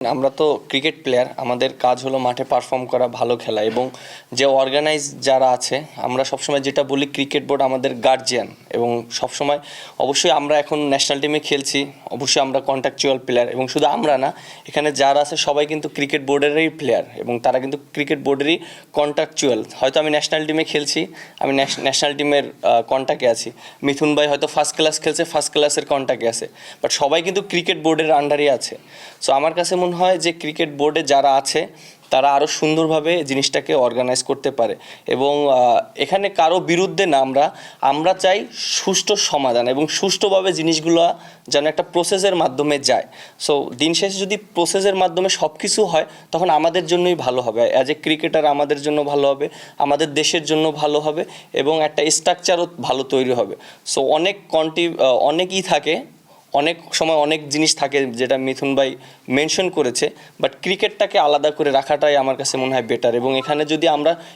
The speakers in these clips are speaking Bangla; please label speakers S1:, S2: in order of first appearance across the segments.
S1: আমরা তো ক্রিকেট প্লেয়ার, আমাদের কাজ হলো মাঠে পারফর্ম করা, ভালো খেলা এবং যে অর্গানাইজ যারা আছে আমরা সবসময় যেটা বলি ক্রিকেট বোর্ড আমাদের গার্জিয়ান এবং সবসময় অবশ্যই আমরা এখন ন্যাশনাল টিমে খেলছি, অবশ্যই আমরা কন্ট্রাকচুয়াল প্লেয়ার এবং শুধু আমরা না, এখানে যারা আছে সবাই কিন্তু ক্রিকেট বোর্ডেরই প্লেয়ার এবং তারা কিন্তু ক্রিকেট বোর্ডেরই কন্ট্রাকচুয়াল। হয়তো আমি ন্যাশনাল টিমে খেলছি, আমি ন্যাশনাল টিমের কন্ট্যাক্টে আছি, মিথুন ভাই হয়তো ফার্স্ট ক্লাস খেলছে, ফার্স্ট ক্লাসের কন্ট্যাক্টে আছে, বাট সবাই কিন্তু ক্রিকেট বোর্ডের আন্ডারই আছে। সো আমার কাছে মনে হয় যে ক্রিকেট বোর্ডে যারা আছে তারা আরও সুন্দরভাবে জিনিসটাকে অর্গানাইজ করতে পারে এবং এখানে কারো বিরুদ্ধে না, আমরা চাই সুষ্ঠু সমাধান এবং সুষ্ঠুভাবে জিনিসগুলো যেন একটা প্রসেসের মাধ্যমে যায়। সো দিন শেষে যদি প্রসেসের মাধ্যমে সব কিছু হয় তখন আমাদের জন্যই ভালো হবে, অ্যাজ এ ক্রিকেটার আমাদের জন্য ভালো হবে, আমাদের দেশের জন্য ভালো হবে এবং একটা স্ট্রাকচারও ভালো তৈরি হবে। সো অনেকই থাকে, অনেক সময় অনেক জিনিস থাকে যেটা মিথুন ভাই মেনশন করেছে, বাট ক্রিকেটটাকে আলাদা করে রাখাটাই আমার কাছে মনে হয় বেটার। এবং এখানে যদি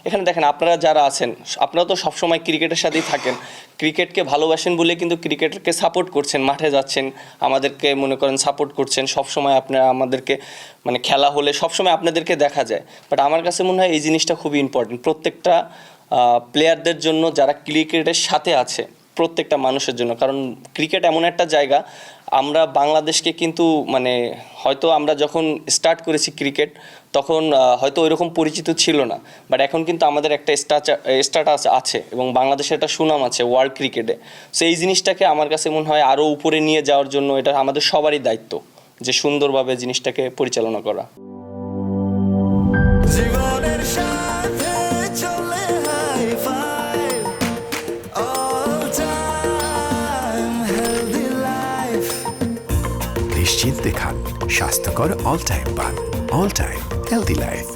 S1: এখানে দেখেন আপনারা যারা আছেন আপনারা তো সবসময় ক্রিকেটের সাথেই থাকেন, ক্রিকেটকে ভালোবাসেন বলে কিন্তু ক্রিকেটকে সাপোর্ট করছেন, মাঠে যাচ্ছেন, আমাদেরকে মনে করেন সাপোর্ট করছেন, সবসময় আপনারা আমাদেরকে মানে খেলা হলে সবসময় আপনাদেরকে দেখা যায়। বাট আমার কাছে মনে হয় এই জিনিসটা খুবই ইম্পর্টেন্ট প্রত্যেকটা প্লেয়ারদের জন্য যারা ক্রিকেটের সাথে আছে, প্রত্যেকটা মানুষের জন্য। কারণ ক্রিকেট এমন একটা জায়গা, আমরা বাংলাদেশকে কিন্তু মানে হয়তো আমরা যখন স্টার্ট করেছি ক্রিকেট তখন হয়তো ওইরকম পরিচিত ছিল না, বাট এখন কিন্তু আমাদের একটা স্ট্যাটাস আছে এবং বাংলাদেশের একটা সুনাম আছে ওয়ার্ল্ড ক্রিকেটে। সো এই জিনিসটাকে আমার কাছে মনে হয় আরও উপরে নিয়ে যাওয়ার জন্য এটা আমাদের সবারই দায়িত্ব যে সুন্দরভাবে জিনিসটাকে পরিচালনা করা।
S2: নিশ্চিন্তে খান, স্বাস্থ্যকর অল টাইম পান। All time healthy life.